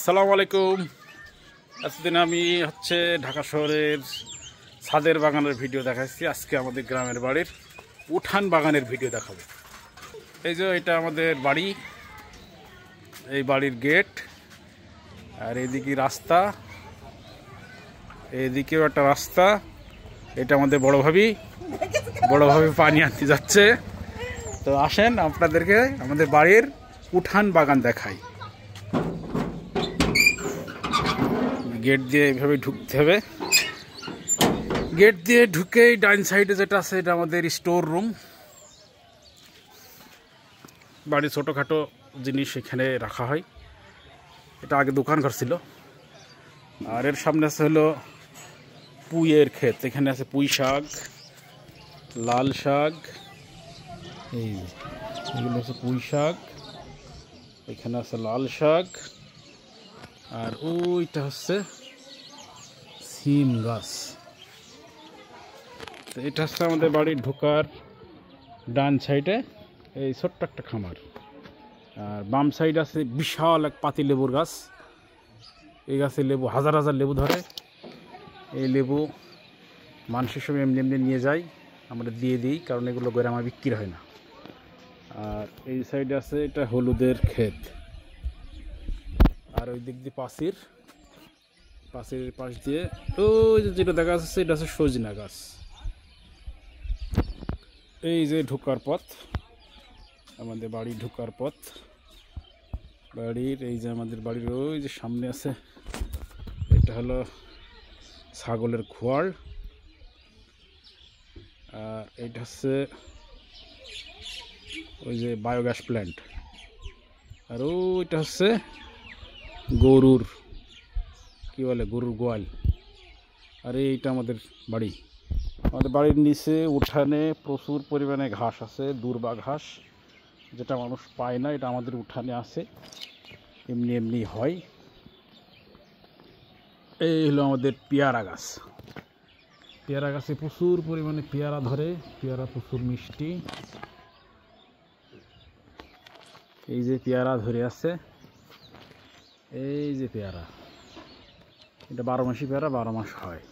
আসসালামু আলাইকুম। এতদিন আমি ঢাকা শহরের ছাদের বাগানের ভিডিও দেখাচ্ছি। আজকে আমাদের গ্রামের বাড়ির উঠান বাগানের ভিডিও দেখাবো। এই যে এটা আমাদের বাড়ি, এই বাড়ির গেট, আর এইদিকে রাস্তা, এইদিকেও একটা রাস্তা। এটা আমাদের বড় ভাবি পানি আনতে যাচ্ছে। তো আসেন আপনাদেরকে আমাদের বাড়ির উঠান বাগান দেখাই। গেট দিয়ে এইভাবে ঢুকতে হবে। গেট দিয়ে ঢুকেই ডাইন সাইডে যেটা আছে এটা আমাদের স্টোর রুম। বাড়ির ছোটোখাটো জিনিস এখানে রাখা হয়। এটা আগে দোকান ঘর ছিল। আর এর সামনে আছে হলো পুঁইয়ের ক্ষেত। এখানে আছে পুঁই শাক, লাল শাক, এগুলো হচ্ছে পুঁই শাক, এখানে আছে লাল শাক, আর ওইটা হচ্ছে সিম গাছ। তো এটা হচ্ছে আমাদের বাড়ির ঢোকার ডান সাইডে এই ছোট্ট একটা খামার। আর বাম সাইড আছে বিশাল এক পাতি লেবুর গাছ। এই গাছে লেবু হাজার হাজার লেবু ধরে। এই লেবু মানুষের সঙ্গে এমনি এমনি নিয়ে যায়, আমরা দিয়ে দিই, কারণ এগুলো গ্রামে বিক্রি হয় না। আর এই সাইডে আছে এটা হলুদের ক্ষেত। আর ওই দিক দিয়ে পাশের পাশ দিয়ে ওই যেটা দেখা যাচ্ছে এটা হচ্ছে সজনা গাছ। এই যে ঢোকার পথ, আমাদের বাড়ি ঢোকার পথ। বাড়ির এই যে আমাদের বাড়ির ওই যে সামনে আছে এটা হলো ছাগলের খোয়ার। আর এইটা হচ্ছে ওই যে বায়োগ্যাস প্ল্যান্ট। আর ওইটা হচ্ছে গরুর কি বলে, গরুর গোয়াল। আর এইটা আমাদের বাড়ি। আমাদের বাড়ির নিচে উঠানে প্রচুর পরিমাণে ঘাস আছে, দুর্বা ঘাস, যেটা মানুষ পায় না। এটা আমাদের উঠানে আছে, এমনি এমনি হয়। এই হলো আমাদের পেয়ারা গাছ। পেয়ারা গাছে প্রচুর পরিমাণে পেয়ারা ধরে, পেয়ারা প্রচুর মিষ্টি। এই যে পেয়ারা ধরে আছে, এই যে পেয়ারা, এটা 12 মাসি পেয়ারা, 12 মাস হয়।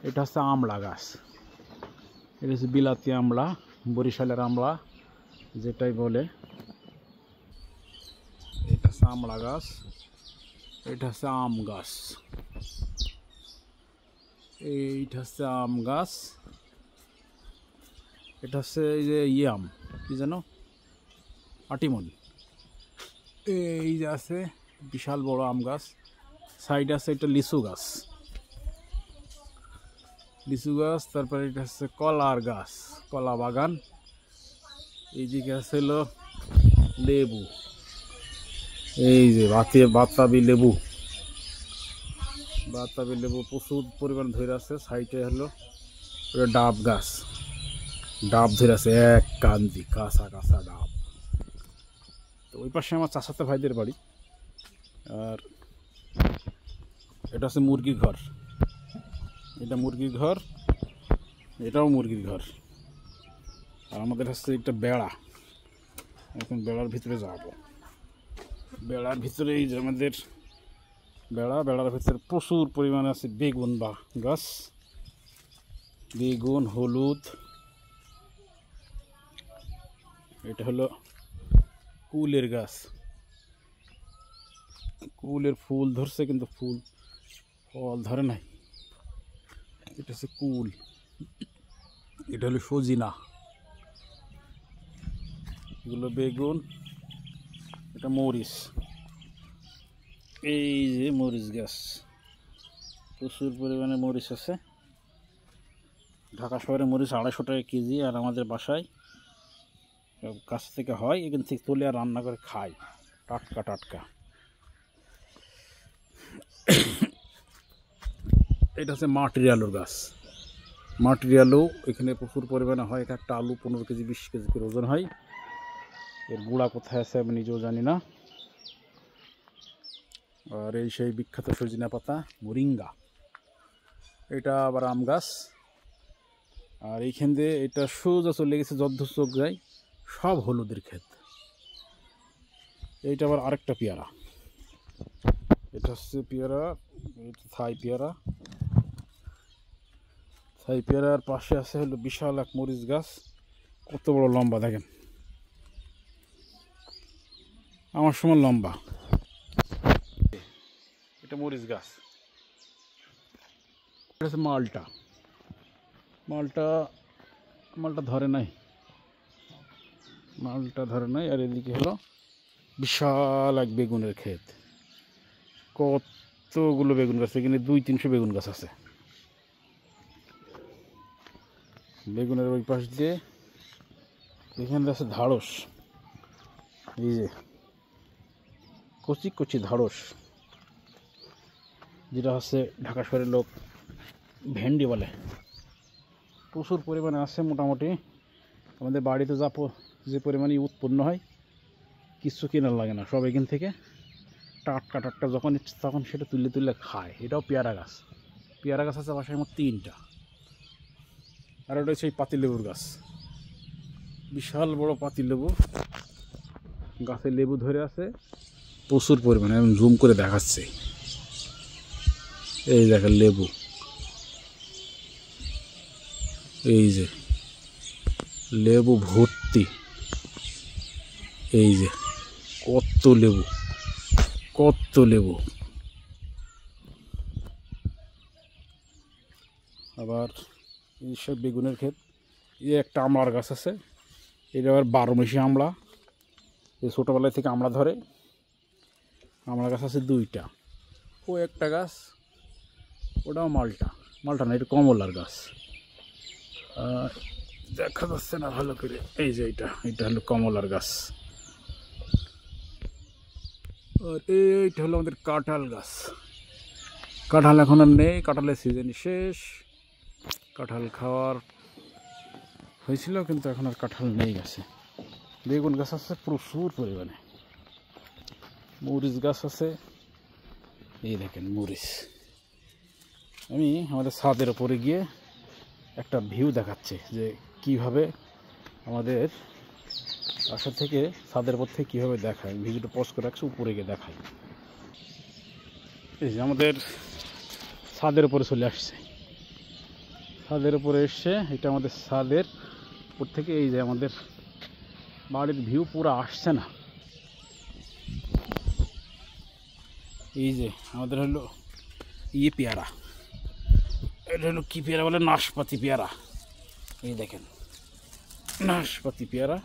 এটা হচ্ছে আমলা গাছ। এটা হচ্ছে বিলাতি আমলা, বরিশালের আমলা যেটাই বলে। এটা হচ্ছে আমলা গাছ। এটা হচ্ছে আম গাছ। এইটা হচ্ছে আম গাছ। এটা হচ্ছে এই যে আম কি যেন, আটিমন। এই যে আছে বিশাল বড় আম গাছ। সাইডে আছে এটা লিচু গাছ, তারপরে এটা হচ্ছে কলার গাছ, কলা বাগান। এইদিকে আছে হলো লেবু, এই যে বাতাবি লেবু প্রচুর পরিমাণ ধরে আছে। সাইডে হলো ডাব গাছ, ডাব ধরে আছে এক কান্দি, কাঁচা কাঁচা ডাব। তো ওই পাশে আমার চাচাতো ভাইদের বাড়ি। আর এটা হচ্ছে মুরগির ঘর, এটা মুরগির ঘর, এটাও মুরগির ঘর। আর আমাদের হচ্ছে একটা বেড়া। এখন বেড়ার ভিতরে যাব। বেড়ার ভিতরে এই যে আমাদের বেড়ার ভিতরে প্রচুর পরিমাণে আছে বেগুন বা গাছ, বেগুন, হলুদ। এটা হলো কুলের গাছ, কুলের ফুল ধরছে কিন্তু ফল ধরে নাই। এটা হচ্ছে কুল। এটা হলো সজিনা, এগুলো বেগুন। এটা মরিচ, এই যে মরিচ গাছ, প্রচুর পরিমাণে মরিচ আছে। ঢাকা শহরে মরিচ 250 টাকা কেজি। আর আমাদের বাসায় গাছ থেকে হয়, এখান থেকে তুলে আর রান্না করে খাই, টাটকা টাটকা। এটা হচ্ছে মাটির আলুর গাছ। মাটির আলু এখানে প্রচুর পরিমাণে হয়। একটা আলু 15 কেজি 20 কেজি করে ওজন হয়। এর গুঁড়া কোথায় আছে আমি নিজেও জানি না। আর এই সেই বিখ্যাত সজনা পাতা, মোরিঙ্গা। এটা আবার আম গাছ। আর এইখান দিয়ে এটা সোজা চলে গেছে, যদ্দূর চোখ যায় সব হলুদের ক্ষেত। এইটা আবার আরেকটা পেয়ারা। এটা হচ্ছে পেয়ারা, এটা থাই পেয়ারা। থাই পেয়ারার পাশে আছে হলো বিশাল এক মরিচ গাছ, কত বড় লম্বা দেখেন, আমার সমান লম্বা। এটা মরিচ গাছ। এটা হচ্ছে মালটা। মালটা মালটা ধরে নাই, মালটা ধরে নাই। আর এদিকে হলো বিশাল এক বেগুনের ক্ষেত, কতগুলো বেগুন গাছ, এখানে 200-300 বেগুন গাছ আছে। বেগুনের ওই পাশ দিয়ে এখানে আছে ঢাড়স, এই যে কচি কচি ঢাড়স, যেটা হচ্ছে ঢাকা শহরের লোক ভেন্ডি বলে। প্রচুর পরিমাণে আছে, মোটামুটি আমাদের বাড়িতে যে পরিমাণে উৎপন্ন হয় কিছু কেনার লাগে না, সব এখান থেকে টাটকা টাটকা যখন ইচ্ছে তখন সেটা তুলে তুলে খায়। এটাও পেয়ারা গাছ। পেয়ারা গাছ আছে বাসায় আমার 3টা। আর ওটা হচ্ছে এই পাতিলেবুর গাছ, বিশাল বড় পাতিলেবু। গাছে লেবু ধরে আছে প্রচুর পরিমাণে, আমি জুম করে দেখাচ্ছি। এই দেখেন লেবু, এই যে লেবু ভর্তি, এই যে কত লেবু, কত লেবু। আবার এইসব বেগুনের ক্ষেত। এই একটা আমড়ার গাছ আছে, এটা আবার 12 মাসি আমড়া, এই ছোটোবেলায় থেকে আমড়া ধরে। আমড়া গাছ আছে 2টা। ও একটা গাছ, ওটাও মালটা, মালটা না, এটা কমলার গাছ। দেখা যাচ্ছে না ভালো করে, এই যে এটা হলো কমলার গাছ। আর এইটা হলো আমাদের কাঁঠাল গাছ। কাঁঠাল এখন আর নেই, কাঁঠালের সিজন শেষ। কাঁঠাল খাওয়ার হয়েছিল কিন্তু এখন আর কাঁঠাল নেই গাছে। বেগুন গাছ আছে প্রচুর পরিমাণে, মরিচ গাছ আছে, এই দেখেন মরিচ। আমি আমাদের ছাদের উপরে গিয়ে একটা ভিউ দেখাচ্ছে যে কিভাবে আমাদের বাসা থেকে ছাদের উপর থেকে কীভাবে দেখায়। ভিডিওটা পোস্ট করে রাখছি, উপরে গিয়ে দেখাই। এই যে আমাদের ছাদের উপরে চলে আসছে, ছাদের উপরে এসছে। এটা আমাদের ছাদের উপর থেকে এই যে আমাদের বাড়ির ভিউ পুরো আসছে না। এই যে আমাদের হলো পেয়ারা, এটা হলো কি পেয়ারা বলে, নাশপাতি পেয়ারা। এই দেখেন নাশপাতি পেয়ারা,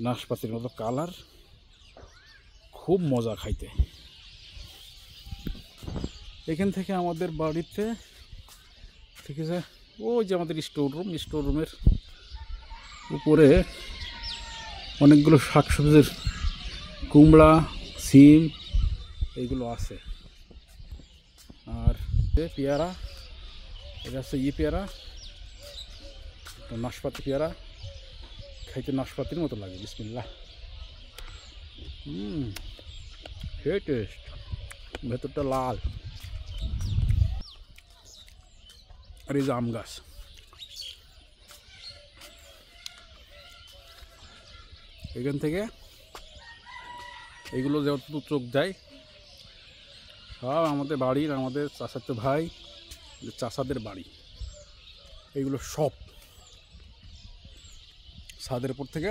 নাশপাতির মতো কালার, খুব মজা খাইতে। এখান থেকে আমাদের বাড়িতে ঠিক আছে, ওই যে আমাদের স্টোর রুমের উপরে অনেকগুলো শাকসবজির, কুমড়া, সিম এইগুলো আছে। আর পেয়ারা, এটা হচ্ছে পেয়ারা, নাশপাতি পেয়ারা, খাইতে নাশপাতির মতো লাগে। বিসমিল্লাহ, সেই টেস্ট, ভেতরটা লাল। আর এই যে আম গাছ, এখান থেকে এইগুলো যতটুকু চোখ যায় সব আমাদের বাড়ির, আমাদের চাচাতো ভাই, চাচাদের বাড়ি, এইগুলো সব ছাদের উপর থেকে।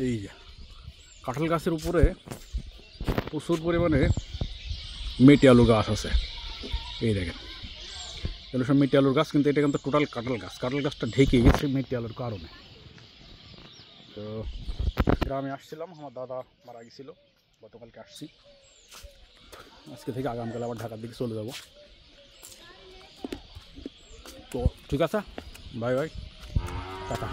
এই যে কাঁঠাল গাছের উপরে প্রচুর পরিমাণে মেটি আলু গাছ আছে। এই দেখেন এগুলো সব মেটি আলুর গাছ, কিন্তু এটা কিন্তু টোটাল কাঁঠাল গাছ। কাঁঠাল গাছটা ঢেকে গেছে মেটি আলুর কারণে। তো গ্রামে আসছিলাম, আমার দাদা মারা গেছিলো, গতকালকে আসছি। আজকে থেকে আগামকাল আবার ঢাকার দিকে চলে যাব। তো ঠিক আছে, বাই বাই, টাটা।